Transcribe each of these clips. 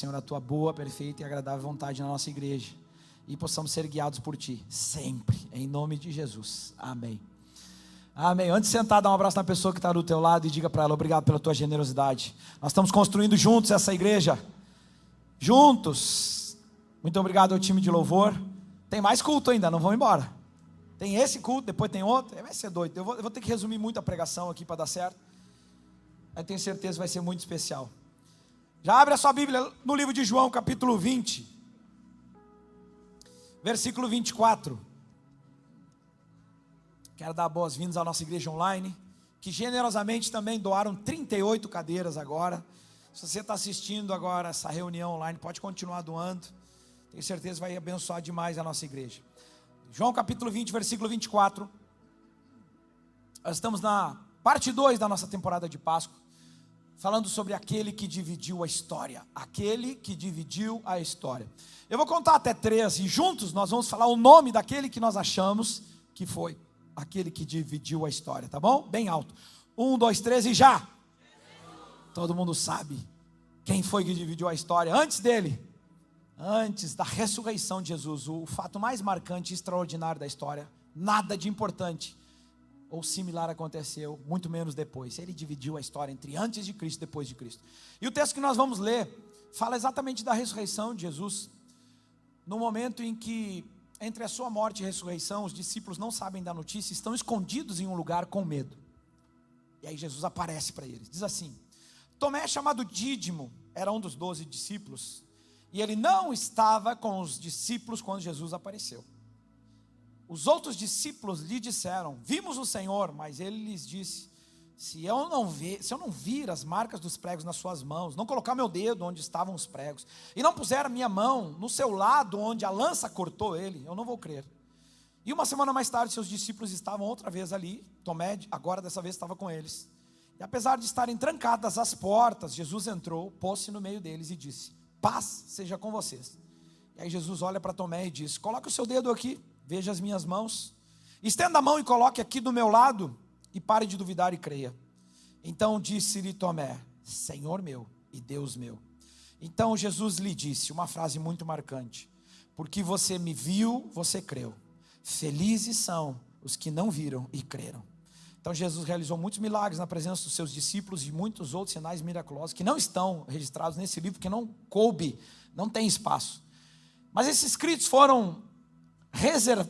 Senhor, a tua boa, perfeita e agradável vontade na nossa igreja, e possamos ser guiados por ti, sempre, em nome de Jesus, amém. Amém. Antes de sentar, dá um abraço na pessoa que está do teu lado e diga para ela: obrigado pela tua generosidade. Nós estamos construindo juntos essa igreja, juntos. Muito obrigado ao time de louvor. Tem mais culto ainda, não vão embora. Tem esse culto, depois tem outro, vai ser doido. Eu vou ter que resumir muito a pregação aqui para dar certo. Eu tenho certeza que vai ser muito especial. Já abre a sua Bíblia no livro de João, capítulo 20, versículo 24. Quero dar boas-vindas à nossa igreja online, que generosamente também doaram 38 cadeiras agora. Se você está assistindo agora essa reunião online, pode continuar doando. Tenho certeza que vai abençoar demais a nossa igreja. João capítulo 20, versículo 24. Nós estamos na parte 2 da nossa temporada de Páscoa, falando sobre aquele que dividiu a história. Aquele que dividiu a história. Eu vou contar até 3 e juntos nós vamos falar o nome daquele que nós achamos que foi aquele que dividiu a história, tá bom? Bem alto. 1, 2, 3 e já! Todo mundo sabe quem foi que dividiu a história antes dele. Antes da ressurreição de Jesus, o fato mais marcante e extraordinário da história, nada de importante ou similar aconteceu, muito menos depois. Ele dividiu a história entre antes de Cristo e depois de Cristo. E o texto que nós vamos ler fala exatamente da ressurreição de Jesus, no momento em que, entre a sua morte e a ressurreição, os discípulos não sabem da notícia, estão escondidos em um lugar com medo. E aí Jesus aparece para eles, diz assim: Tomé, chamado Dídimo, era um dos 12 discípulos, e ele não estava com os discípulos quando Jesus apareceu. Os outros discípulos lhe disseram: vimos o Senhor. Mas ele lhes disse: se eu não vir as marcas dos pregos nas suas mãos, não colocar meu dedo onde estavam os pregos, e não puser a minha mão no seu lado onde a lança cortou ele, eu não vou crer. E uma semana mais tarde, seus discípulos estavam outra vez ali. Tomé, agora dessa vez, estava com eles. E apesar de estarem trancadas as portas, Jesus entrou, pôs-se no meio deles e disse: paz seja com vocês. E aí Jesus olha para Tomé e diz: coloque o seu dedo aqui, veja as minhas mãos, estenda a mão e coloque aqui do meu lado, e pare de duvidar e creia. Então disse-lhe Tomé: Senhor meu e Deus meu. Então Jesus lhe disse uma frase muito marcante: porque você me viu, você creu. Felizes são os que não viram e creram. Então Jesus realizou muitos milagres na presença dos seus discípulos e muitos outros sinais miraculosos que não estão registrados nesse livro, porque não coube, não tem espaço. Mas esses escritos foram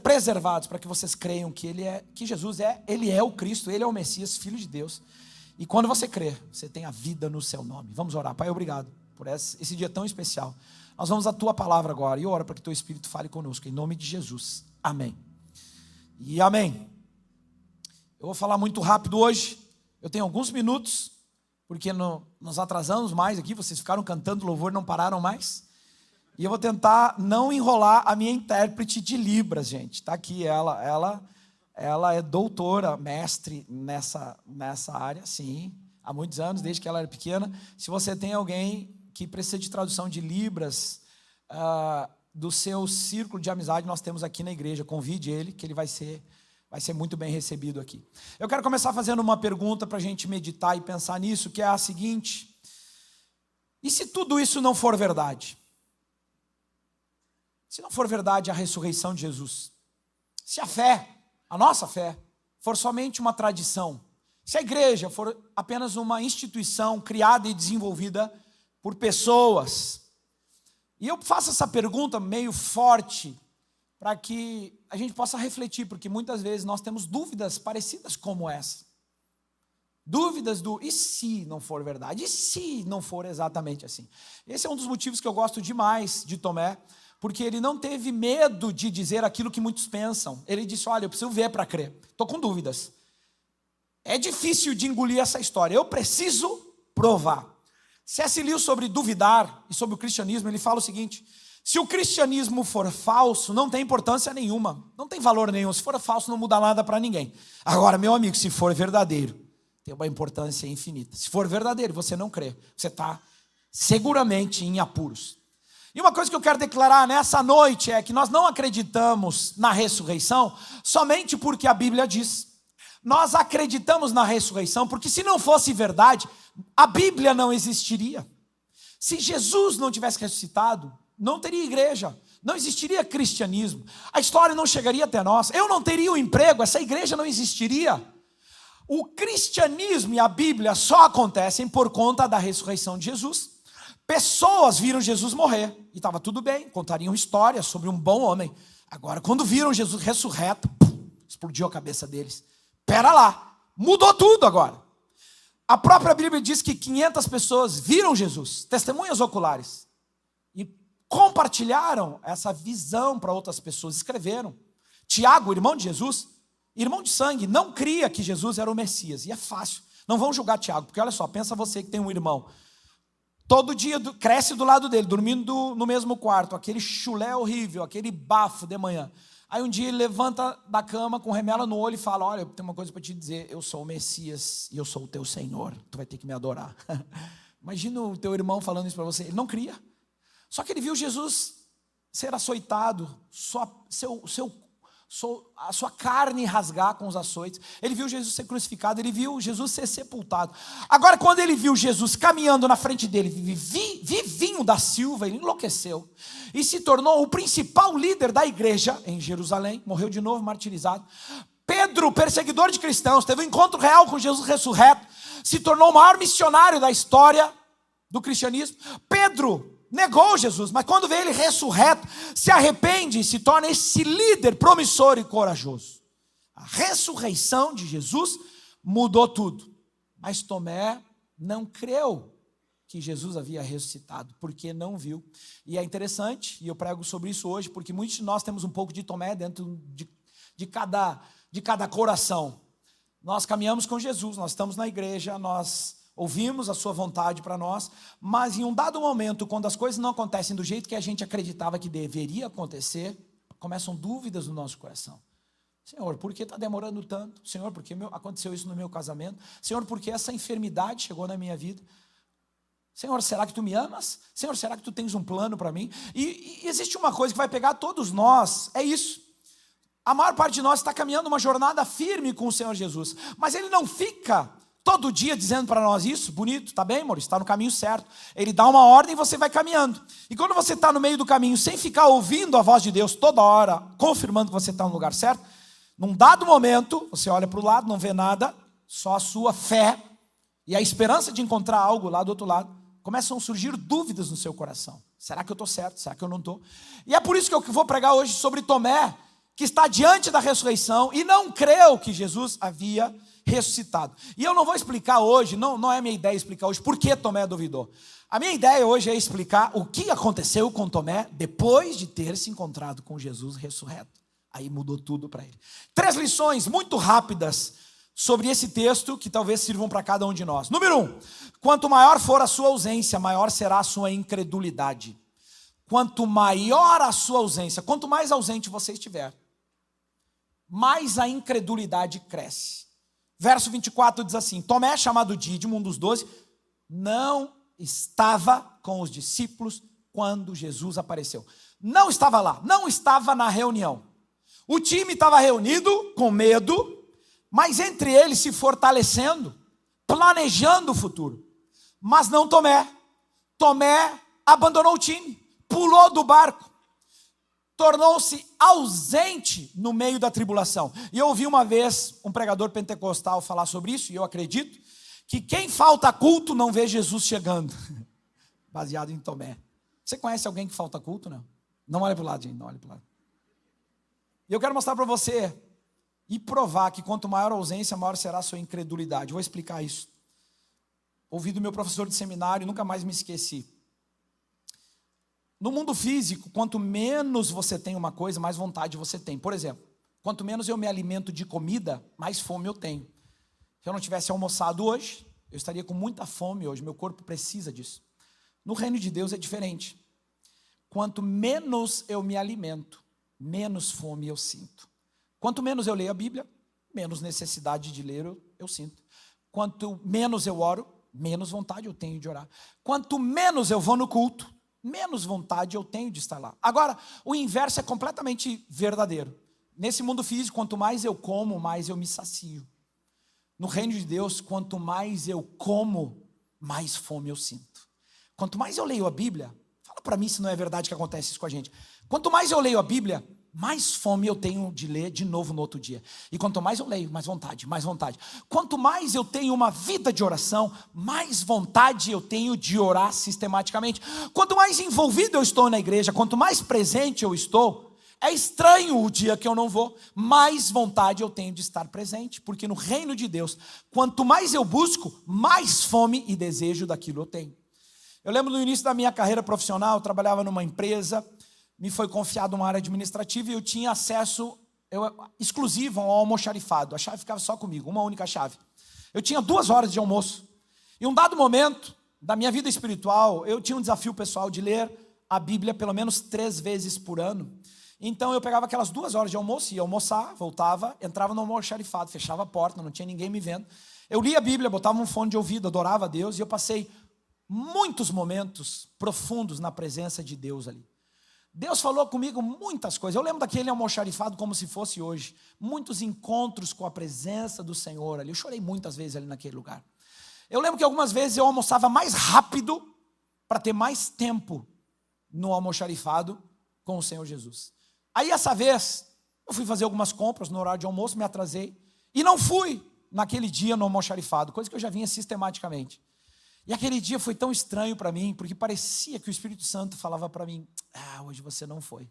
preservados para que vocês creiam que Jesus ele é o Cristo, ele é o Messias, Filho de Deus. E quando você crê, você tem a vida no seu nome. Vamos orar. Pai, obrigado por esse dia tão especial. Nós vamos à tua palavra agora, e eu oro para que teu Espírito fale conosco, em nome de Jesus, amém e amém. Eu vou falar muito rápido hoje, eu tenho alguns minutos, porque nós atrasamos mais aqui, vocês ficaram cantando louvor, não pararam mais. E eu vou tentar não enrolar a minha intérprete de Libras, gente. Está aqui ela é doutora, mestre nessa área, sim, há muitos anos, desde que ela era pequena. Se você tem alguém que precisa de tradução de Libras, do seu círculo de amizade, nós temos aqui na igreja, convide ele, que ele vai ser muito bem recebido aqui. Eu quero começar fazendo uma pergunta para a gente meditar e pensar nisso, que é a seguinte: e se tudo isso não for verdade? Se não for verdade a ressurreição de Jesus, se a nossa fé, for somente uma tradição, se a igreja for apenas uma instituição criada e desenvolvida por pessoas, e eu faço essa pergunta meio forte, para que a gente possa refletir, porque muitas vezes nós temos dúvidas parecidas como essa. Dúvidas e se não for verdade? E se não for exatamente assim? Esse é um dos motivos que eu gosto demais de Tomé, porque ele não teve medo de dizer aquilo que muitos pensam. Ele disse: olha, eu preciso ver para crer, estou com dúvidas. É difícil de engolir essa história, eu preciso provar. C.S. Lewis, sobre duvidar e sobre o cristianismo, ele fala o seguinte: se o cristianismo for falso, não tem importância nenhuma, não tem valor nenhum. Se for falso, não muda nada para ninguém. Agora, meu amigo, se for verdadeiro, tem uma importância infinita. Se for verdadeiro, você não crê, você está seguramente em apuros. E uma coisa que eu quero declarar nessa noite é que nós não acreditamos na ressurreição somente porque a Bíblia diz. Nós acreditamos na ressurreição porque, se não fosse verdade, a Bíblia não existiria. Se Jesus não tivesse ressuscitado, não teria igreja, não existiria cristianismo, a história não chegaria até nós, eu não teria um emprego, essa igreja não existiria. O cristianismo e a Bíblia só acontecem por conta da ressurreição de Jesus. Pessoas viram Jesus morrer e estava tudo bem, contariam histórias sobre um bom homem. Agora, quando viram Jesus ressurreto, explodiu a cabeça deles. Pera lá, mudou tudo agora. A própria Bíblia diz que 500 pessoas viram Jesus, testemunhas oculares, e compartilharam essa visão para outras pessoas, escreveram. Tiago, irmão de Jesus, irmão de sangue, não cria que Jesus era o Messias, e é fácil. Não vão julgar Tiago, porque olha só, pensa você que tem um irmão, todo dia cresce do lado dele, dormindo no mesmo quarto, aquele chulé horrível, aquele bafo de manhã. Aí um dia ele levanta da cama com remela no olho e fala, olha, eu tenho uma coisa para te dizer, eu sou o Messias e eu sou o teu Senhor, tu vai ter que me adorar. Imagina o teu irmão falando isso para você, ele não cria. Só que ele viu Jesus ser açoitado, a sua carne rasgar com os açoites, ele viu Jesus ser crucificado, ele viu Jesus ser sepultado. Agora, quando ele viu Jesus caminhando na frente dele, vivinho da Silva, ele enlouqueceu e se tornou o principal líder da igreja em Jerusalém, morreu de novo martirizado. Pedro, perseguidor de cristãos, teve um encontro real com Jesus ressurreto, se tornou o maior missionário da história do cristianismo. Pedro negou Jesus, mas quando vê ele ressurreto, se arrepende e se torna esse líder promissor e corajoso. A ressurreição de Jesus mudou tudo, mas Tomé não creu que Jesus havia ressuscitado, porque não viu. E é interessante, e eu prego sobre isso hoje, porque muitos de nós temos um pouco de Tomé dentro de cada coração. Nós caminhamos com Jesus, nós estamos na igreja, nós ouvimos a sua vontade para nós, mas em um dado momento, quando as coisas não acontecem do jeito que a gente acreditava que deveria acontecer, começam dúvidas no nosso coração. Senhor, por que está demorando tanto? Senhor, por que aconteceu isso no meu casamento? Senhor, por que essa enfermidade chegou na minha vida? Senhor, será que tu me amas? Senhor, será que tu tens um plano para mim? E existe uma coisa que vai pegar todos nós, é isso. A maior parte de nós está caminhando uma jornada firme com o Senhor Jesus, mas Ele não fica todo dia dizendo para nós isso, bonito, tá bem, Maurício, está no caminho certo. Ele dá uma ordem e você vai caminhando. E quando você está no meio do caminho, sem ficar ouvindo a voz de Deus toda hora, confirmando que você está no lugar certo, num dado momento, você olha para o lado, não vê nada, só a sua fé e a esperança de encontrar algo lá do outro lado, começam a surgir dúvidas no seu coração. Será que eu estou certo? Será que eu não estou? E é por isso que eu vou pregar hoje sobre Tomé, que está diante da ressurreição e não creu que Jesus havia ressuscitado. E eu não vou explicar hoje, não é minha ideia explicar hoje por que Tomé duvidou. A minha ideia hoje é explicar o que aconteceu com Tomé depois de ter se encontrado com Jesus ressurreto. Aí mudou tudo para ele. 3 lições muito rápidas sobre esse texto que talvez sirvam para cada um de nós. Número 1, quanto maior for a sua ausência, maior será a sua incredulidade. Quanto maior a sua ausência, quanto mais ausente você estiver, mais a incredulidade cresce. Verso 24 diz assim, Tomé, chamado Dídimo, um dos 12, não estava com os discípulos quando Jesus apareceu. Não estava lá, não estava na reunião. O time estava reunido com medo, mas entre eles se fortalecendo, planejando o futuro. Mas não Tomé. Tomé abandonou o time, pulou do barco, tornou-se ausente no meio da tribulação. E eu ouvi uma vez um pregador pentecostal falar sobre isso, e eu acredito que quem falta culto não vê Jesus chegando. Baseado em Tomé. Você conhece alguém que falta culto, não? Não olha para o lado, gente, não olha para o lado. E eu quero mostrar para você e provar que quanto maior a ausência, maior será a sua incredulidade. Vou explicar isso. Ouvi do meu professor de seminário, nunca mais me esqueci. No mundo físico, quanto menos você tem uma coisa, mais vontade você tem. Por exemplo, quanto menos eu me alimento de comida, mais fome eu tenho. Se eu não tivesse almoçado hoje, eu estaria com muita fome hoje, meu corpo precisa disso. No reino de Deus é diferente. Quanto menos eu me alimento, menos fome eu sinto. Quanto menos eu leio a Bíblia, menos necessidade de ler eu sinto. Quanto menos eu oro, menos vontade eu tenho de orar. Quanto menos eu vou no culto, menos vontade eu tenho de estar lá. Agora, o inverso é completamente verdadeiro. Nesse mundo físico, quanto mais eu como, mais eu me sacio. No reino de Deus, quanto mais eu como, mais fome eu sinto. quanto mais eu leio a Bíblia, fala para mim se não é verdade que acontece isso com a gente. Quanto mais eu leio a Bíblia, mais fome eu tenho de ler de novo no outro dia. E quanto mais eu leio, mais vontade, mais vontade. Quanto mais eu tenho uma vida de oração, mais vontade eu tenho de orar sistematicamente. Quanto mais envolvido eu estou na igreja, quanto mais presente eu estou, é estranho o dia que eu não vou, mais vontade eu tenho de estar presente. Porque no reino de Deus, quanto mais eu busco, mais fome e desejo daquilo eu tenho. Eu lembro no início da minha carreira profissional, eu trabalhava numa empresa, me foi confiado uma área administrativa e eu tinha acesso exclusivo ao almoxarifado. A chave ficava só comigo, uma única chave. Eu tinha 2 horas de almoço. E um dado momento da minha vida espiritual, eu tinha um desafio pessoal de ler a Bíblia pelo menos 3 vezes por ano. Então eu pegava aquelas 2 horas de almoço, ia almoçar, voltava, entrava no almoxarifado, fechava a porta, não tinha ninguém me vendo. Eu lia a Bíblia, botava um fone de ouvido, adorava a Deus, e eu passei muitos momentos profundos na presença de Deus ali. Deus falou comigo muitas coisas. Eu lembro daquele almoxarifado como se fosse hoje. Muitos encontros com a presença do Senhor ali. Eu chorei muitas vezes ali naquele lugar. Eu lembro que algumas vezes eu almoçava mais rápido para ter mais tempo no almoxarifado com o Senhor Jesus. Aí essa vez eu fui fazer algumas compras no horário de almoço, me atrasei e não fui naquele dia no almoxarifado, coisa que eu já vinha sistematicamente. E aquele dia foi tão estranho para mim, porque parecia que o Espírito Santo falava para mim: hoje você não foi,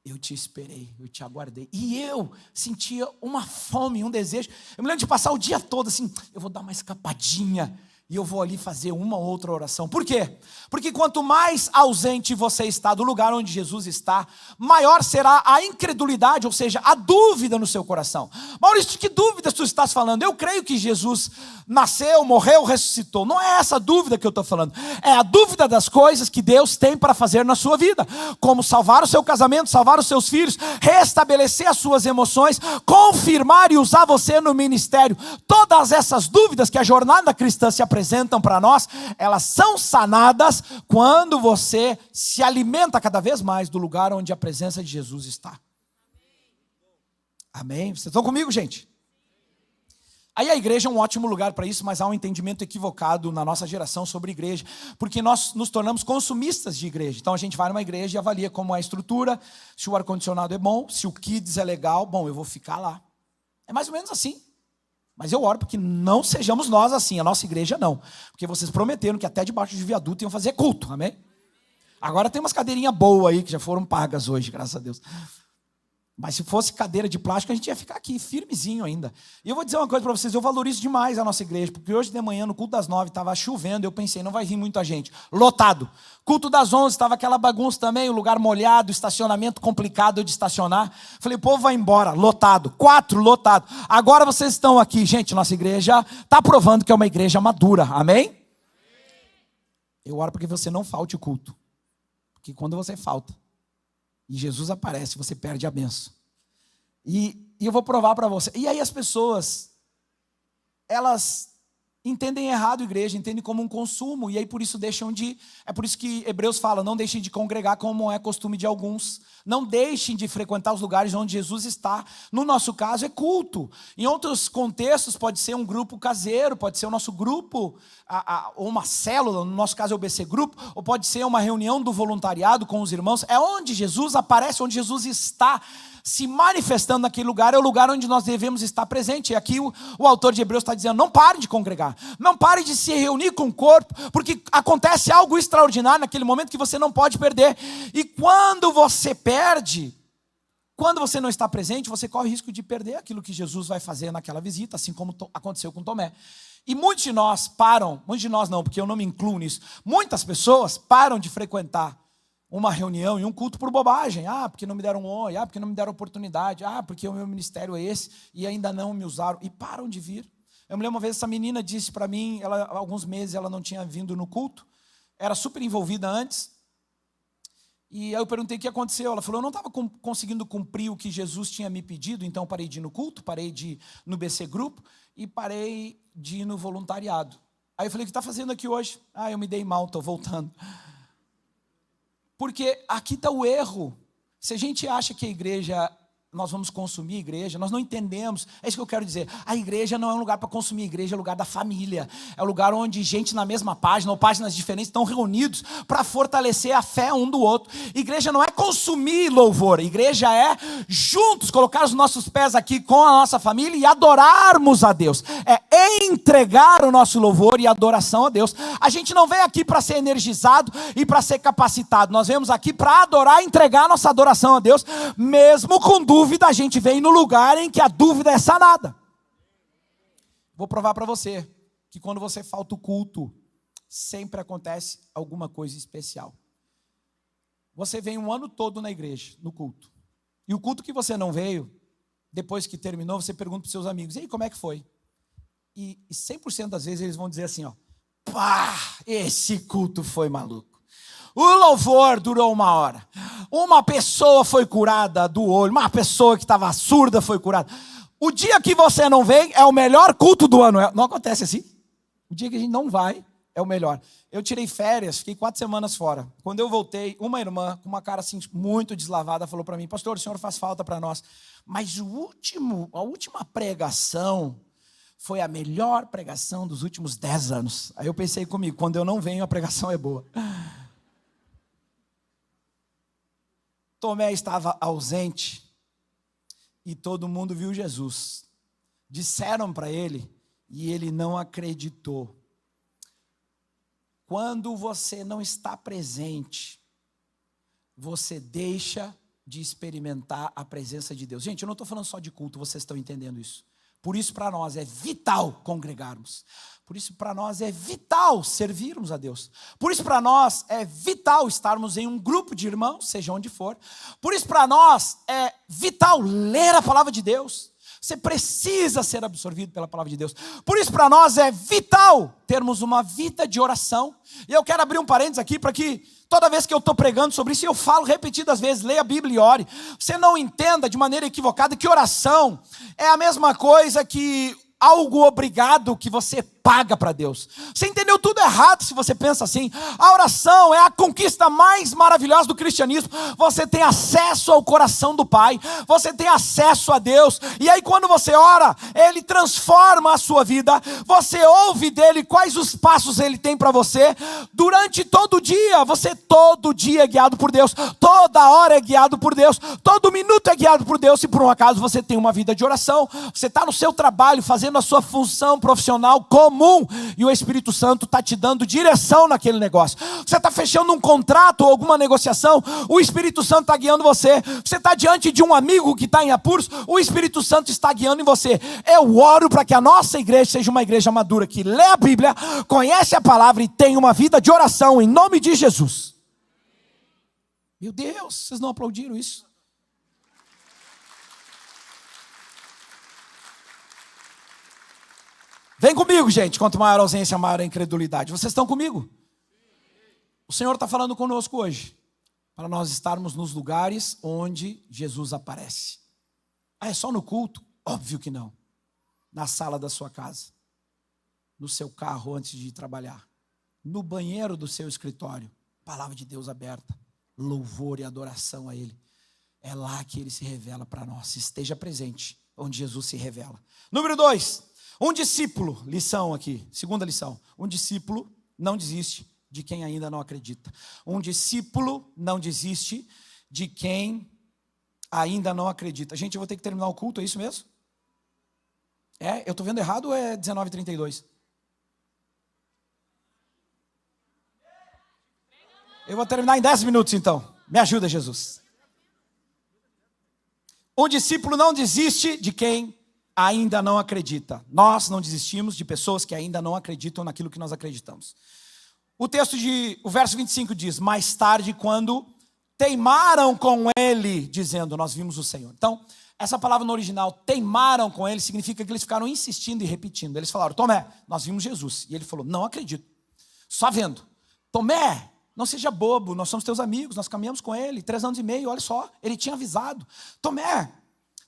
eu te esperei, eu te aguardei. E eu sentia uma fome, um desejo. Eu me lembro de passar o dia todo assim: eu vou dar uma escapadinha e eu vou ali fazer uma ou outra oração. Por quê? Porque quanto mais ausente você está do lugar onde Jesus está, maior será a incredulidade, ou seja, a dúvida no seu coração. Maurício, de que dúvidas tu estás falando? Eu creio que Jesus nasceu, morreu, ressuscitou. Não é essa dúvida que eu estou falando. É a dúvida das coisas que Deus tem para fazer na sua vida. Como salvar o seu casamento, salvar os seus filhos, restabelecer as suas emoções, confirmar e usar você no ministério. Todas essas dúvidas que a jornada cristã se apresentam para nós, elas são sanadas quando você se alimenta cada vez mais do lugar onde a presença de Jesus está. Amém? Vocês estão comigo, gente? Aí a igreja é um ótimo lugar para isso, mas há um entendimento equivocado na nossa geração sobre igreja, porque nós nos tornamos consumistas de igreja. Então a gente vai numa igreja e avalia como é a estrutura, se o ar-condicionado é bom, se o kids é legal, bom, eu vou ficar lá. É mais ou menos assim. Mas eu oro porque não sejamos nós assim, a nossa igreja não. Porque vocês prometeram que até debaixo de viaduto iam fazer culto, amém? Agora tem umas cadeirinhas boas aí que já foram pagas hoje, graças a Deus. Mas se fosse cadeira de plástico, a gente ia ficar aqui, firmezinho ainda. E eu vou dizer uma coisa para vocês, eu valorizo demais a nossa igreja, porque hoje de manhã, no culto das 9, estava chovendo, eu pensei, não vai vir muita gente. Lotado. Culto das 11, estava aquela bagunça também, o lugar molhado, estacionamento complicado de estacionar. Falei, o povo vai embora, lotado. 4, lotado. Agora vocês estão aqui. Gente, nossa igreja está provando que é uma igreja madura, amém? Eu oro porque você não falte o culto. Porque quando você falta, e Jesus aparece, você perde a bênção. E eu vou provar para você. E aí as pessoas, elas entendem errado a igreja, entendem como um consumo, e aí por isso deixam de... É por isso que Hebreus fala, não deixem de congregar como é costume de alguns. Não deixem de frequentar os lugares onde Jesus está. No nosso caso é culto. Em outros contextos pode ser um grupo caseiro, pode ser o nosso grupo, ou uma célula, no nosso caso é o BC Grupo, ou pode ser uma reunião do voluntariado com os irmãos. É onde Jesus aparece, onde Jesus está se manifestando naquele lugar, é o lugar onde nós devemos estar presente. E aqui o autor de Hebreus está dizendo, não pare de congregar, não pare de se reunir com o corpo, porque acontece algo extraordinário naquele momento que você não pode perder. E quando você perde, quando você não está presente, você corre o risco de perder aquilo que Jesus vai fazer naquela visita, assim como aconteceu com Tomé. E muitos de nós param, muitos de nós não, porque eu não me incluo nisso, muitas pessoas param de frequentar uma reunião e um culto por bobagem. Porque não me deram um oi, porque não me deram oportunidade, porque o meu ministério é esse e ainda não me usaram, e param de vir. Eu me lembro uma vez, essa menina disse para mim, há alguns meses ela não tinha vindo no culto, era super envolvida antes, e aí eu perguntei o que aconteceu. Ela falou, eu não estava conseguindo cumprir o que Jesus tinha me pedido, então parei de ir no culto, parei de ir no BC Grupo e parei de ir no voluntariado. Aí eu falei, o que está fazendo aqui hoje? Eu me dei mal, estou voltando. Porque aqui está o erro. Se a gente acha que a igreja nós vamos consumir a igreja, nós não entendemos. É isso que eu quero dizer. A igreja não é um lugar para consumir, a igreja é um lugar da família. É um lugar onde gente na mesma página, ou páginas diferentes, estão reunidos para fortalecer a fé um do outro. Igreja não é consumir louvor, igreja é juntos colocar os nossos pés aqui com a nossa família e adorarmos a Deus. É entregar o nosso louvor e adoração a Deus. A gente não vem aqui para ser energizado e para ser capacitado. Nós vemos aqui para adorar e entregar a nossa adoração a Deus. Mesmo com dúvida, a gente vem no lugar em que a dúvida é sanada. Vou provar para você que quando você falta o culto, sempre acontece alguma coisa especial. Você vem um ano todo na igreja, no culto. E o culto que você não veio, depois que terminou, você pergunta para os seus amigos: e aí, como é que foi? E 100% das vezes eles vão dizer assim, ó: pá, esse culto foi maluco. O louvor durou 1 hora. Uma pessoa foi curada do olho. Uma pessoa que estava surda foi curada. O dia que você não vem é o melhor culto do ano. Não acontece assim? O dia que a gente não vai é o melhor. Eu tirei férias, fiquei 4 semanas fora. Quando eu voltei, uma irmã com uma cara assim muito deslavada falou para mim: pastor, o senhor faz falta para nós. Mas a última pregação foi a melhor pregação dos últimos 10 anos. Aí eu pensei comigo: quando eu não venho, a pregação é boa. Tomé estava ausente e todo mundo viu Jesus. Disseram para ele e ele não acreditou. Quando você não está presente, você deixa de experimentar a presença de Deus. Gente, eu não estou falando só de culto, vocês estão entendendo isso. Por isso para nós é vital congregarmos. Por isso para nós é vital servirmos a Deus. Por isso para nós é vital estarmos em um grupo de irmãos, seja onde for. Por isso para nós é vital ler a palavra de Deus. Você precisa ser absorvido pela palavra de Deus. Por isso para nós é vital termos uma vida de oração. E eu quero abrir um parênteses aqui para que toda vez que eu estou pregando sobre isso, eu falo repetidas vezes: leia a Bíblia e ore. Você não entenda de maneira equivocada que oração é a mesma coisa que algo obrigado que você paga para Deus. Você entendeu tudo errado se você pensa assim. A oração é a conquista mais maravilhosa do cristianismo. Você tem acesso ao coração do Pai, você tem acesso a Deus, e aí quando você ora, Ele transforma a sua vida. Você ouve dEle quais os passos Ele tem para você. Durante todo o dia, você todo dia é guiado por Deus, toda hora é guiado por Deus, todo minuto é guiado por Deus. Se por um acaso você tem uma vida de oração, você está no seu trabalho, fazendo a sua função profissional comum, e o Espírito Santo está te dando direção naquele negócio. Você está fechando um contrato ou alguma negociação, o Espírito Santo está guiando você. Você está diante de um amigo que está em apuros, o Espírito Santo está guiando em você. Eu oro para que a nossa igreja seja uma igreja madura, que lê a Bíblia, conhece a palavra e tem uma vida de oração, em nome de Jesus. Meu Deus, vocês não aplaudiram isso? Vem comigo, gente. Quanto maior a ausência, maior a incredulidade. Vocês estão comigo? O Senhor está falando conosco hoje, para nós estarmos nos lugares onde Jesus aparece. Ah, é só no culto? Óbvio que não. Na sala da sua casa, no seu carro antes de ir trabalhar, no banheiro do seu escritório, palavra de Deus aberta, louvor e adoração a Ele. É lá que Ele se revela para nós. Esteja presente onde Jesus se revela. Número 2. Um discípulo, lição aqui, segunda lição. Um discípulo não desiste de quem ainda não acredita. Um discípulo não desiste de quem ainda não acredita. Gente, eu vou ter que terminar o culto, é isso mesmo? Eu estou vendo errado ou é 19h32? Eu vou terminar em 10 minutos então. Me ajuda, Jesus. Um discípulo não desiste de quem ainda não acredita. Nós não desistimos de pessoas que ainda não acreditam naquilo que nós acreditamos. O verso 25 diz: mais tarde, quando teimaram com ele, dizendo, nós vimos o Senhor. Então, essa palavra no original, teimaram com ele, significa que eles ficaram insistindo e repetindo. Eles falaram: Tomé, nós vimos Jesus. E ele falou: não acredito, só vendo. Tomé, não seja bobo, nós somos teus amigos, nós caminhamos com ele 3 anos e meio, olha só, ele tinha avisado. Tomé,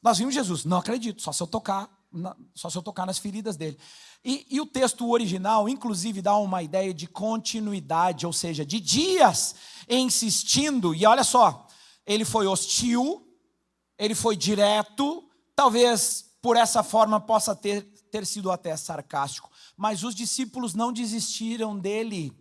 nós vimos Jesus. Não acredito, só se eu tocar nas feridas dele. E o texto original, inclusive, dá uma ideia de continuidade, ou seja, de dias insistindo. E olha só, ele foi hostil, ele foi direto, talvez por essa forma possa ter sido até sarcástico, mas os discípulos não desistiram dele.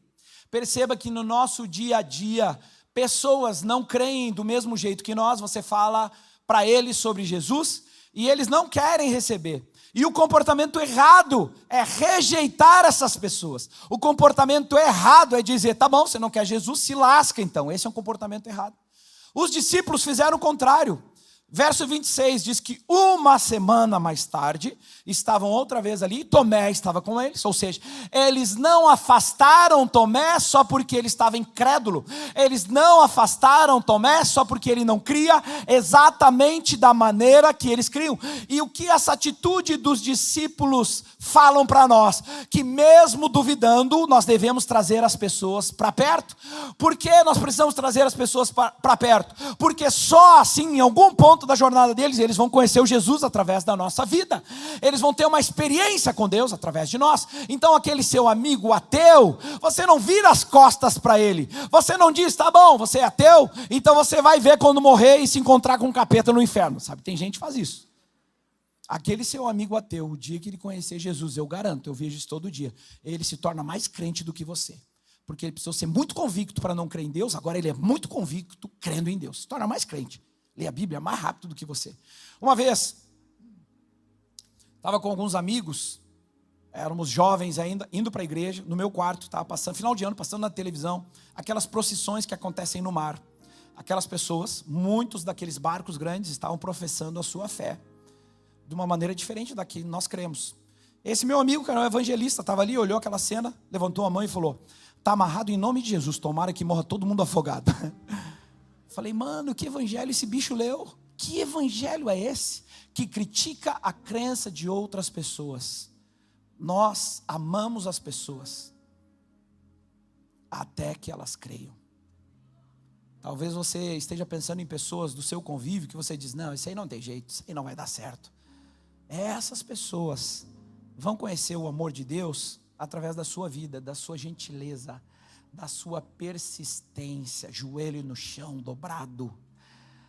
Perceba que no nosso dia a dia, pessoas não creem do mesmo jeito que nós. Você fala para eles sobre Jesus e eles não querem receber. E o comportamento errado é rejeitar essas pessoas. O comportamento errado é dizer, tá bom, você não quer Jesus, se lasca então. Esse é um comportamento errado. Os discípulos fizeram o contrário. Verso 26 diz que uma semana mais tarde, estavam outra vez ali, Tomé estava com eles, ou seja, eles não afastaram Tomé só porque ele estava incrédulo, eles não afastaram Tomé só porque ele não cria exatamente da maneira que eles criam. E o que essa atitude dos discípulos falam para nós? Que mesmo duvidando, nós devemos trazer as pessoas para perto. Por que nós precisamos trazer as pessoas para perto? Porque só assim, em algum ponto da jornada deles, eles vão conhecer o Jesus através da nossa vida, eles vão ter uma experiência com Deus através de nós. Então aquele seu amigo ateu, você não vira as costas para ele, você não diz, tá bom, você é ateu, então você vai ver quando morrer e se encontrar com um capeta no inferno, sabe, tem gente que faz isso. Aquele seu amigo ateu, o dia que ele conhecer Jesus, eu garanto, eu vejo isso todo dia, ele se torna mais crente do que você, porque ele precisou ser muito convicto para não crer em Deus, agora ele é muito convicto crendo em Deus, se torna mais crente. Lê a Bíblia mais rápido do que você. Uma vez, estava com alguns amigos, éramos jovens ainda, indo para a igreja, no meu quarto, estava passando, final de ano, passando na televisão, aquelas procissões que acontecem no mar. Aquelas pessoas, muitos daqueles barcos grandes, estavam professando a sua fé, de uma maneira diferente da que nós cremos. Esse meu amigo, que era um evangelista, estava ali, olhou aquela cena, levantou a mão e falou, está amarrado em nome de Jesus, tomara que morra todo mundo afogado. Falei, mano, que evangelho esse bicho leu? Que evangelho é esse? Que critica a crença de outras pessoas. Nós amamos as pessoas até que elas creiam. Talvez você esteja pensando em pessoas do seu convívio que você diz, não, isso aí não tem jeito, isso aí não vai dar certo. Essas pessoas vão conhecer o amor de Deus através da sua vida, da sua gentileza, da sua persistência, joelho no chão, dobrado.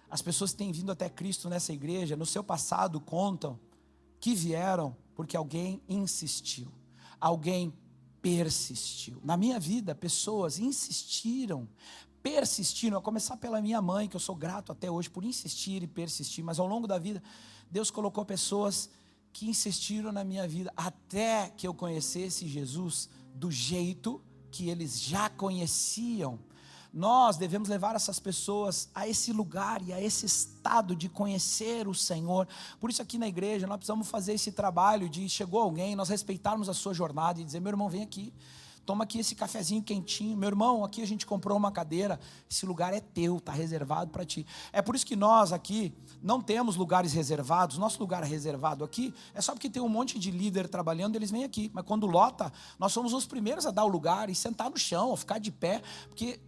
As pessoas que têm vindo até Cristo nessa igreja, no seu passado contam que vieram porque alguém insistiu, alguém persistiu. Na minha vida, pessoas insistiram, persistiram, a começar pela minha mãe, que eu sou grato até hoje por insistir e persistir, mas ao longo da vida, Deus colocou pessoas que insistiram na minha vida, até que eu conhecesse Jesus do jeito que eles já conheciam. Nós devemos levar essas pessoas a esse lugar e a esse estado de conhecer o Senhor. Por isso aqui na igreja nós precisamos fazer esse trabalho de chegou alguém, nós respeitarmos a sua jornada e dizer, meu irmão, vem aqui, toma aqui esse cafezinho quentinho, meu irmão, aqui a gente comprou uma cadeira, esse lugar é teu, está reservado para ti. É por isso que nós aqui não temos lugares reservados, nosso lugar reservado aqui é só porque tem um monte de líder trabalhando, eles vêm aqui, mas quando lota, nós somos os primeiros a dar o lugar e sentar no chão, ou ficar de pé, porque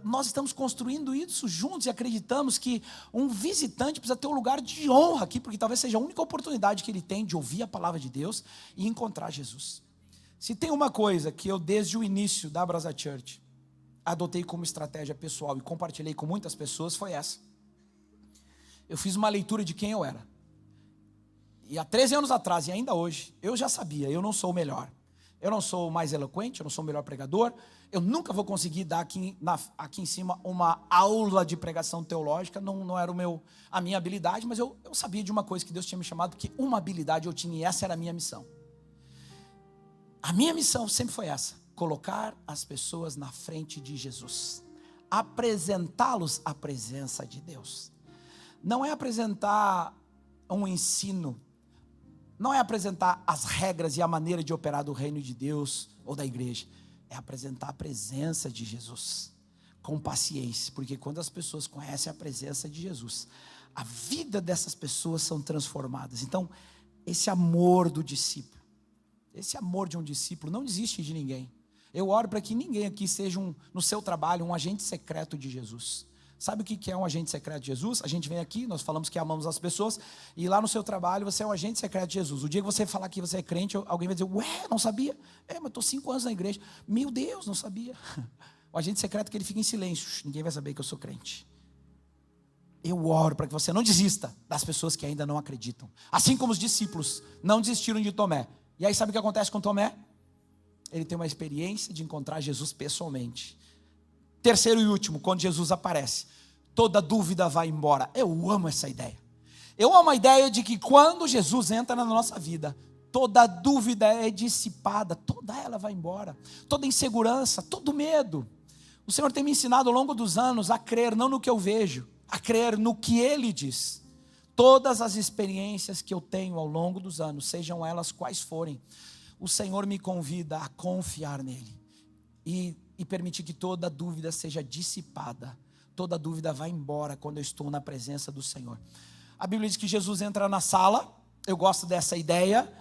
nós estamos construindo isso juntos e acreditamos que um visitante precisa ter um lugar de honra aqui, porque talvez seja a única oportunidade que ele tem de ouvir a palavra de Deus e encontrar Jesus. Se tem uma coisa que eu desde o início da Brasa Church adotei como estratégia pessoal e compartilhei com muitas pessoas, foi essa. Eu fiz uma leitura de quem eu era. E há 13 anos atrás, e ainda hoje, eu já sabia, eu não sou o melhor. Eu não sou o mais eloquente, eu não sou o melhor pregador. Eu nunca vou conseguir dar aqui em cima uma aula de pregação teológica, não era a minha habilidade, mas eu sabia de uma coisa que Deus tinha me chamado, porque uma habilidade eu tinha e essa era a minha missão. A minha missão sempre foi essa, colocar as pessoas na frente de Jesus, apresentá-los à presença de Deus. Não é apresentar um ensino, não é apresentar as regras e a maneira de operar do reino de Deus ou da igreja, é apresentar a presença de Jesus, com paciência, porque quando as pessoas conhecem a presença de Jesus, a vida dessas pessoas são transformadas. Então, esse amor do discípulo, esse amor de um discípulo não desiste de ninguém. Eu oro para que ninguém aqui seja no seu trabalho um agente secreto de Jesus. Sabe o que é um agente secreto de Jesus? A gente vem aqui, nós falamos que amamos as pessoas, e lá no seu trabalho você é um agente secreto de Jesus. O dia que você falar que você é crente, alguém vai dizer, ué, não sabia? Mas eu estou 5 anos na igreja. Meu Deus, não sabia. O agente secreto é que ele fica em silêncio, ninguém vai saber que eu sou crente. Eu oro para que você não desista das pessoas que ainda não acreditam. Assim como os discípulos não desistiram de Tomé. E aí sabe o que acontece com Tomé? Ele tem uma experiência de encontrar Jesus pessoalmente. Terceiro e último, quando Jesus aparece, toda dúvida vai embora. Eu amo essa ideia. Eu amo a ideia de que quando Jesus entra na nossa vida, toda dúvida é dissipada, toda ela vai embora. Toda insegurança, todo medo. O Senhor tem me ensinado ao longo dos anos a crer não no que eu vejo, a crer no que Ele diz. Todas as experiências que eu tenho ao longo dos anos, sejam elas quais forem, o Senhor me convida a confiar nele e permitir que toda dúvida seja dissipada. Toda dúvida vai embora quando eu estou na presença do Senhor. A Bíblia diz que Jesus entra na sala, eu gosto dessa ideia.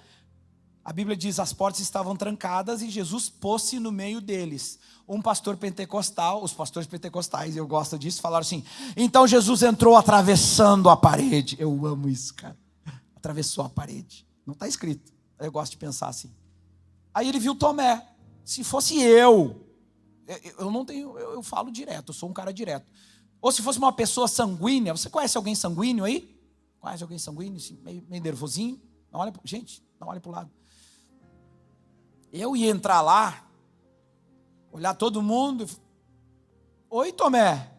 A Bíblia diz: as portas estavam trancadas e Jesus pôs-se no meio deles. Um pastor pentecostal, os pastores pentecostais, eu gosto disso, falaram assim: então Jesus entrou atravessando a parede. Eu amo isso, cara. Atravessou a parede. Não está escrito. Eu gosto de pensar assim. Aí ele viu Tomé. Se fosse eu não tenho, eu falo direto, eu sou um cara direto. Ou se fosse uma pessoa sanguínea, você conhece alguém sanguíneo aí? Conhece alguém sanguíneo, assim, meio nervosinho? Não olha, gente, não olha para o lado. Eu ia entrar lá, olhar todo mundo. Oi, Tomé.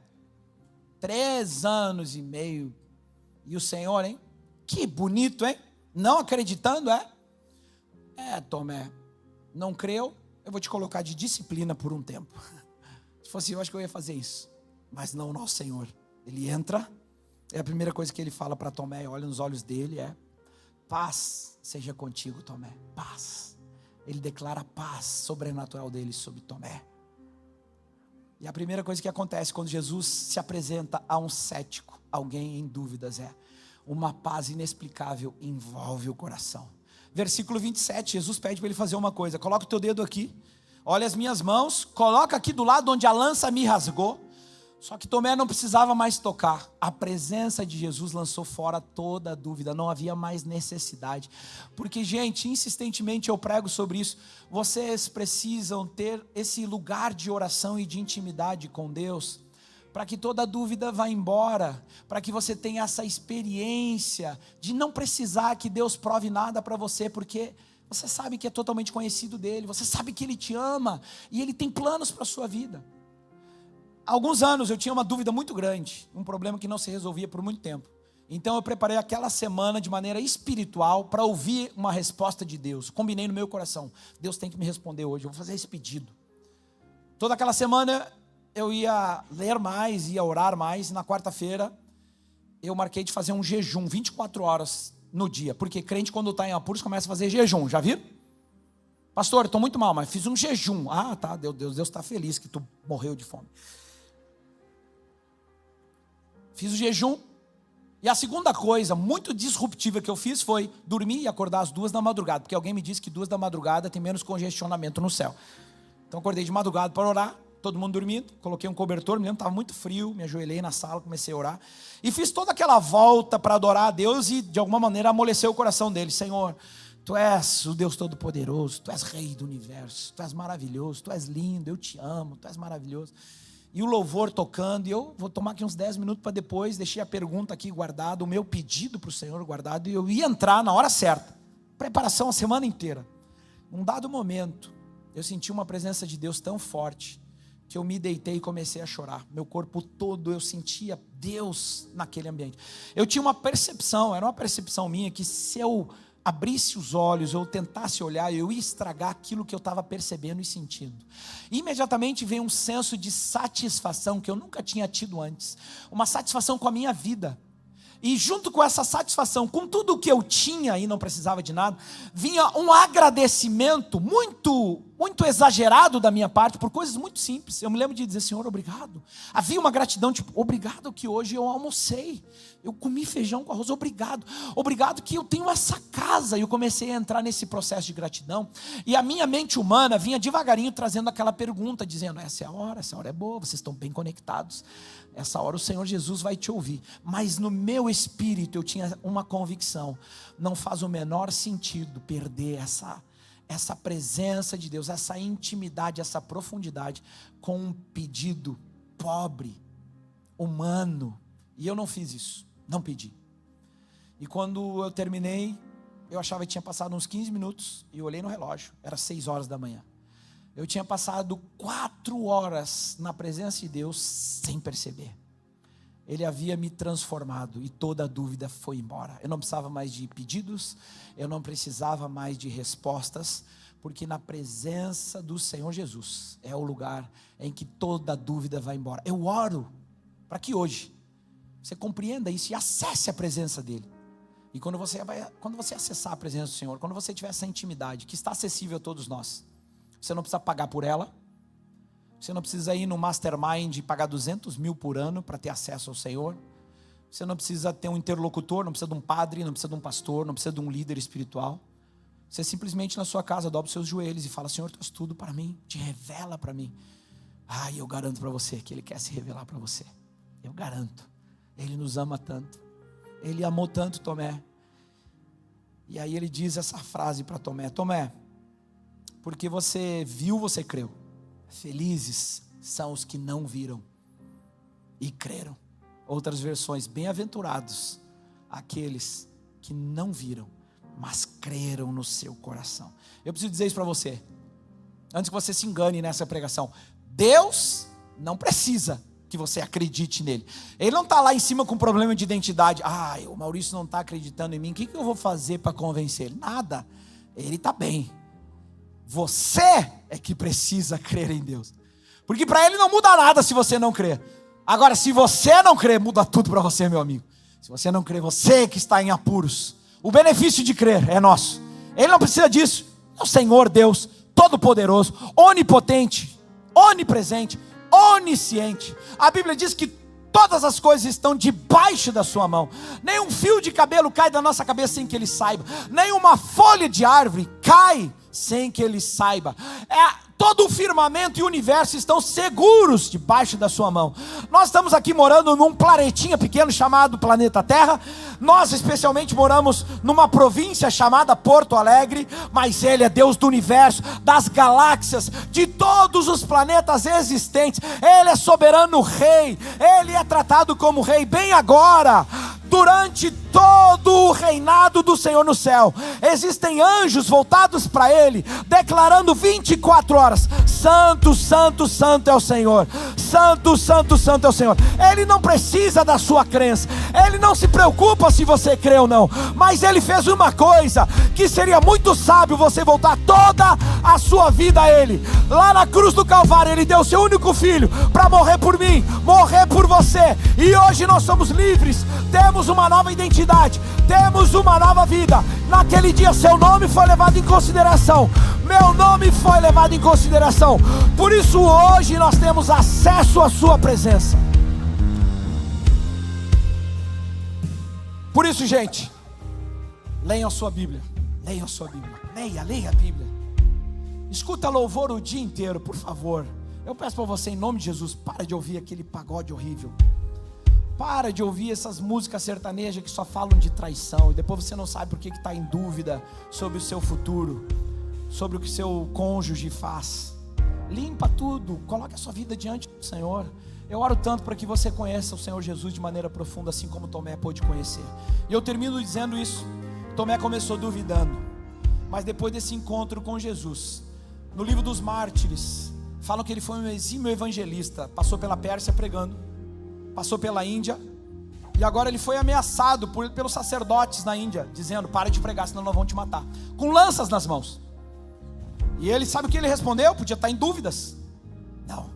3 anos e meio. E o Senhor, hein? Que bonito, hein? Não acreditando, é? Tomé, não creu? Eu vou te colocar de disciplina por um tempo. Se fosse eu, acho que eu ia fazer isso. Mas não, nosso Senhor. Ele entra, a primeira coisa que ele fala para Tomé, olha nos olhos dele, paz seja contigo, Tomé. Paz. Ele declara a paz sobrenatural dele sobre Tomé. E a primeira coisa que acontece quando Jesus se apresenta a um cético, alguém em dúvidas, uma paz inexplicável envolve o coração. Versículo 27, Jesus pede para ele fazer uma coisa: coloca o teu dedo aqui, olha as minhas mãos, coloca aqui do lado onde a lança me rasgou. Só que Tomé não precisava mais tocar. A presença de Jesus lançou fora toda a dúvida. Não havia mais necessidade. Porque, gente, insistentemente eu prego sobre isso. Vocês precisam ter esse lugar de oração e de intimidade com Deus, para que toda dúvida vá embora, para que você tenha essa experiência de não precisar que Deus prove nada para você, porque você sabe que é totalmente conhecido dele, você sabe que ele te ama e ele tem planos para a sua vida. Há alguns anos eu tinha uma dúvida muito grande, um problema que não se resolvia por muito tempo. Então eu preparei aquela semana de maneira espiritual para ouvir uma resposta de Deus. Combinei no meu coração: Deus tem que me responder hoje, eu vou fazer esse pedido. Toda aquela semana eu ia ler mais, ia orar mais. E na quarta-feira eu marquei de fazer um jejum, 24 horas no dia. Porque crente, quando está em apuros, começa a fazer jejum, já viram? Pastor, estou muito mal, mas fiz um jejum. Ah, tá, Deus está feliz que tu morreu de fome. Fiz o jejum. E a segunda coisa muito disruptiva que eu fiz foi dormir e acordar às 2 da madrugada. Porque alguém me disse que 2 da madrugada tem menos congestionamento no céu. Então acordei de madrugada para orar. Todo mundo dormindo, coloquei um cobertor, me lembro, estava muito frio, me ajoelhei na sala, comecei a orar, e fiz toda aquela volta para adorar a Deus, e de alguma maneira amoleceu o coração dele. Senhor, Tu és o Deus Todo-Poderoso, Tu és Rei do Universo, Tu és maravilhoso, Tu és lindo, eu te amo, Tu és maravilhoso. E o louvor tocando, e eu vou tomar aqui uns 10 minutos para depois, deixei a pergunta aqui guardada, o meu pedido para o Senhor guardado, e eu ia entrar na hora certa, preparação a semana inteira. Num dado momento, eu senti uma presença de Deus tão forte, que eu me deitei e comecei a chorar. Meu corpo todo, eu sentia Deus naquele ambiente. Eu tinha uma percepção, era uma percepção minha, que se eu abrisse os olhos, eu tentasse olhar, eu ia estragar aquilo que eu estava percebendo e sentindo. E imediatamente veio um senso de satisfação que eu nunca tinha tido antes. Uma satisfação com a minha vida. E junto com essa satisfação, com tudo o que eu tinha e não precisava de nada, vinha um agradecimento muito exagerado da minha parte, por coisas muito simples. Eu me lembro de dizer: Senhor, obrigado. Havia uma gratidão, tipo, obrigado que hoje eu almocei, eu comi feijão com arroz, obrigado que eu tenho essa casa. E eu comecei a entrar nesse processo de gratidão, e a minha mente humana vinha devagarinho trazendo aquela pergunta, dizendo: essa hora é boa, vocês estão bem conectados, essa hora o Senhor Jesus vai te ouvir. Mas no meu espírito eu tinha uma convicção: não faz o menor sentido perder essa presença de Deus, essa intimidade, essa profundidade, com um pedido pobre, humano, E eu não fiz isso, não pedi. E quando eu terminei, eu achava que tinha passado uns 15 minutos, e eu olhei no relógio, era 6 horas da manhã. Eu tinha passado 4 horas na presença de Deus sem perceber. Ele havia me transformado e toda a dúvida foi embora. Eu não precisava mais de pedidos, eu não precisava mais de respostas, porque na presença do Senhor Jesus é o lugar em que toda a dúvida vai embora. Eu oro para que hoje você compreenda isso e acesse a presença dele. E quando você acessar a presença do Senhor, quando você tiver essa intimidade que está acessível a todos nós, você não precisa pagar por ela. Você não precisa ir no Mastermind e pagar 200 mil por ano para ter acesso ao Senhor. Você não precisa ter um interlocutor, não precisa de um padre, não precisa de um pastor, não precisa de um líder espiritual. Você simplesmente na sua casa dobra os seus joelhos e fala: Senhor, tu és tudo para mim, te revela para mim. E eu garanto para você que Ele quer se revelar para você. Eu garanto. Ele nos ama tanto. Ele amou tanto Tomé. E aí ele diz essa frase para Tomé: Tomé, porque você viu, você creu. Felizes são os que não viram e creram. Outras versões: bem-aventurados aqueles que não viram, mas creram no seu coração. Eu preciso dizer isso para você, antes que você se engane nessa pregação. Deus não precisa que você acredite nele. Ele não está lá em cima com problema de identidade. O Maurício não está acreditando em mim, o que eu vou fazer para convencer ele? Nada, ele está bem. Você é que precisa crer em Deus, porque para Ele não muda nada se você não crer. Agora, se você não crer, muda tudo para você, meu amigo. Se você não crer, você que está em apuros. O benefício de crer é nosso. Ele não precisa disso. É o Senhor Deus Todo-Poderoso, onipotente, onipresente, onisciente. A Bíblia diz que todas as coisas estão debaixo da sua mão. Nem um fio de cabelo cai da nossa cabeça sem que Ele saiba. Nem uma folha de árvore cai sem que Ele saiba. Todo o firmamento e o universo estão seguros debaixo da sua mão. Nós estamos aqui morando num planetinha pequeno chamado planeta Terra. Nós especialmente moramos numa província chamada Porto Alegre, mas Ele é Deus do universo, das galáxias, de todos os planetas existentes. Ele é soberano rei. Ele é tratado como rei bem agora. Durante todo o reinado do Senhor no céu, existem anjos voltados para Ele, declarando 24 horas: Santo, Santo, Santo é o Senhor. Santo, Santo, Santo é o Senhor. Ele não precisa da sua crença. Ele não se preocupa se você crê ou não. Mas Ele fez uma coisa que seria muito sábio você voltar toda a sua vida a Ele. Lá na cruz do Calvário, Ele deu o seu único filho para morrer por mim, morrer por você. E hoje nós somos livres. Temos uma nova identidade, temos uma nova vida. Naquele dia seu nome foi levado em consideração, meu nome foi levado em consideração. Por isso hoje nós temos acesso à sua presença. Por isso, gente, leiam a sua Bíblia. Leiam a sua Bíblia. Leia a Bíblia. Escuta louvor o dia inteiro, por favor. Eu peço para você, em nome de Jesus, para de ouvir aquele pagode horrível. Para de ouvir essas músicas sertanejas que só falam de traição, e depois você não sabe por que está em dúvida sobre o seu futuro, sobre o que seu cônjuge faz. Limpa tudo, coloque a sua vida diante do Senhor. Eu oro tanto para que você conheça o Senhor Jesus de maneira profunda, assim como Tomé pôde conhecer. E eu termino dizendo isso. Tomé começou duvidando, mas depois desse encontro com Jesus, no livro dos Mártires, falam que ele foi um exímio evangelista. Passou pela Pérsia pregando, passou pela Índia, e agora ele foi ameaçado pelos sacerdotes na Índia, dizendo: para de pregar, senão nós vamos te matar, com lanças nas mãos. E ele, sabe o que ele respondeu? Podia estar em dúvidas: não,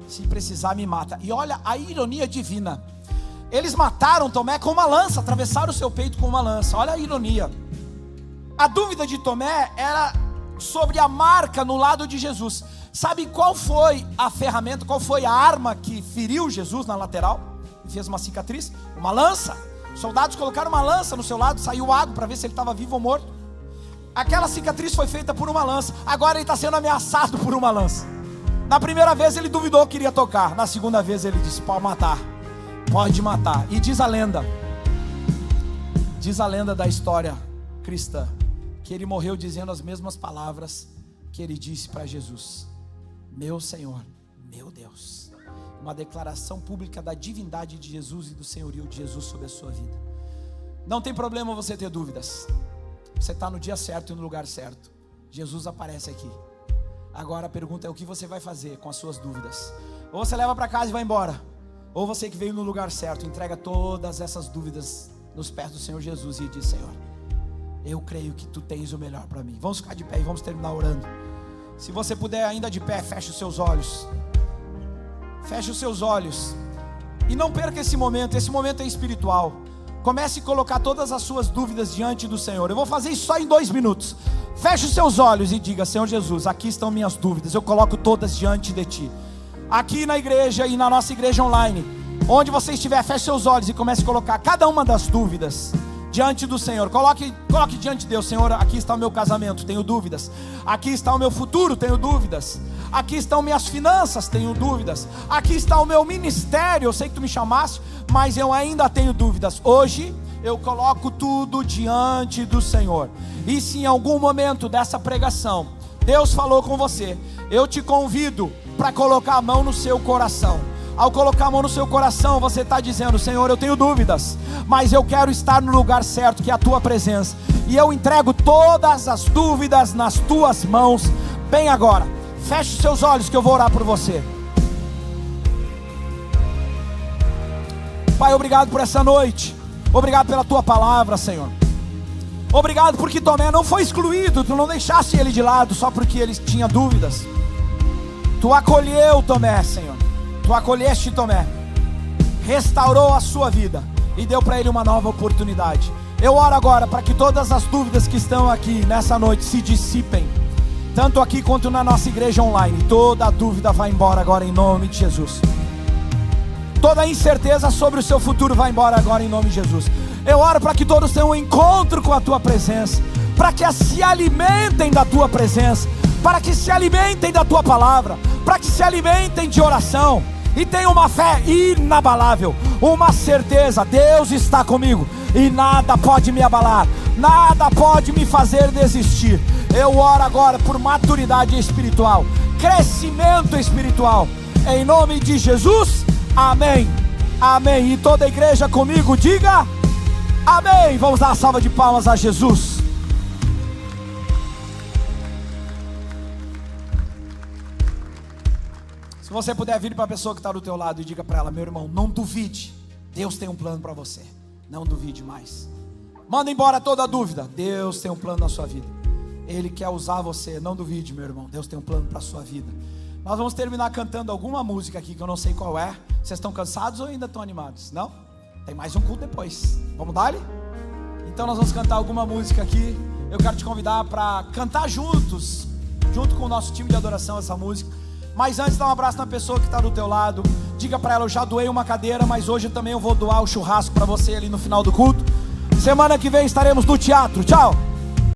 se precisar me mata. E olha a ironia divina, eles mataram Tomé com uma lança, atravessaram o seu peito com uma lança. Olha a ironia. A dúvida de Tomé era sobre a marca no lado de Jesus. Sabe qual foi a ferramenta, qual foi a arma que feriu Jesus na lateral e fez uma cicatriz? Uma lança. Os soldados colocaram uma lança no seu lado, saiu água para ver se ele estava vivo ou morto. Aquela cicatriz foi feita por uma lança. Agora ele está sendo ameaçado por uma lança. Na primeira vez ele duvidou que iria tocar. Na segunda vez ele disse: pode matar, pode matar. E diz a lenda da história cristã, que ele morreu dizendo as mesmas palavras que ele disse para Jesus: meu Senhor, meu Deus. uma declaração pública da divindade de Jesus e do senhorio de Jesus sobre a sua vida. Não tem problema você ter dúvidas. Você está no dia certo e no lugar certo. Jesus aparece aqui. Agora a pergunta é: o que você vai fazer com as suas dúvidas? Ou você leva para casa e vai embora, ou você que veio no lugar certo, entrega todas essas dúvidas nos pés do Senhor Jesus e diz: Senhor, eu creio que tu tens o melhor para mim. Vamos ficar de pé e vamos terminar orando. Se você puder ainda de pé, feche os seus olhos. Feche os seus olhos e não perca esse momento é espiritual. Comece a colocar todas as suas dúvidas diante do Senhor. Eu vou fazer isso só em 2 minutos. Feche os seus olhos e diga: Senhor Jesus, aqui estão minhas dúvidas, eu coloco todas diante de Ti. Aqui na igreja e na nossa igreja online, onde você estiver, feche seus olhos e comece a colocar cada uma das dúvidas diante do Senhor. Coloque diante de Deus: Senhor, aqui está o meu casamento, tenho dúvidas. Aqui está o meu futuro, tenho dúvidas. Aqui estão minhas finanças, tenho dúvidas. Aqui está o meu ministério, eu sei que tu me chamaste, mas eu ainda tenho dúvidas. Hoje eu coloco tudo diante do Senhor. E se em algum momento dessa pregação Deus falou com você, eu te convido para colocar a mão no seu coração. Ao colocar a mão no seu coração, você está dizendo: Senhor, eu tenho dúvidas, mas eu quero estar no lugar certo, que é a Tua presença, e eu entrego todas as dúvidas nas Tuas mãos, bem agora. Feche os seus olhos que eu vou orar por você. Pai, obrigado por essa noite, obrigado pela Tua palavra, Senhor. Obrigado porque Tomé não foi excluído, Tu não deixaste ele de lado só porque ele tinha dúvidas. Tu acolheu Tomé, Senhor. Tu acolheste Tomé, restaurou a sua vida e deu para ele uma nova oportunidade. Eu oro agora para que todas as dúvidas que estão aqui nessa noite se dissipem, tanto aqui quanto na nossa igreja online. Toda a dúvida vai embora agora em nome de Jesus. Toda a incerteza sobre o seu futuro vai embora agora em nome de Jesus. Eu oro para que todos tenham um encontro com a Tua presença, para que se alimentem da Tua presença, para que se alimentem da Tua palavra, para que se alimentem de oração e tenham uma fé inabalável, uma certeza: Deus está comigo e nada pode me abalar, nada pode me fazer desistir. Eu oro agora por maturidade espiritual, crescimento espiritual, em nome de Jesus, amém, amém. E toda a igreja comigo diga amém. Vamos dar uma salva de palmas a Jesus. Se você puder vir para a pessoa que está do teu lado e diga para ela: meu irmão, não duvide, Deus tem um plano para você, não duvide mais. Manda embora toda dúvida, Deus tem um plano na sua vida, Ele quer usar você, não duvide, meu irmão, Deus tem um plano para a sua vida. Nós vamos terminar cantando alguma música aqui que eu não sei qual é. Vocês estão cansados ou ainda estão animados? Não? Tem mais um culto depois, vamos dar-lhe? Então nós vamos cantar alguma música aqui. Eu quero te convidar para cantar juntos, junto com o nosso time de adoração, essa música. Mas antes, dá um abraço na pessoa que está do teu lado. Diga para ela: eu já doei uma cadeira, mas hoje também eu vou doar o churrasco para você ali no final do culto. Semana que vem estaremos no teatro. Tchau.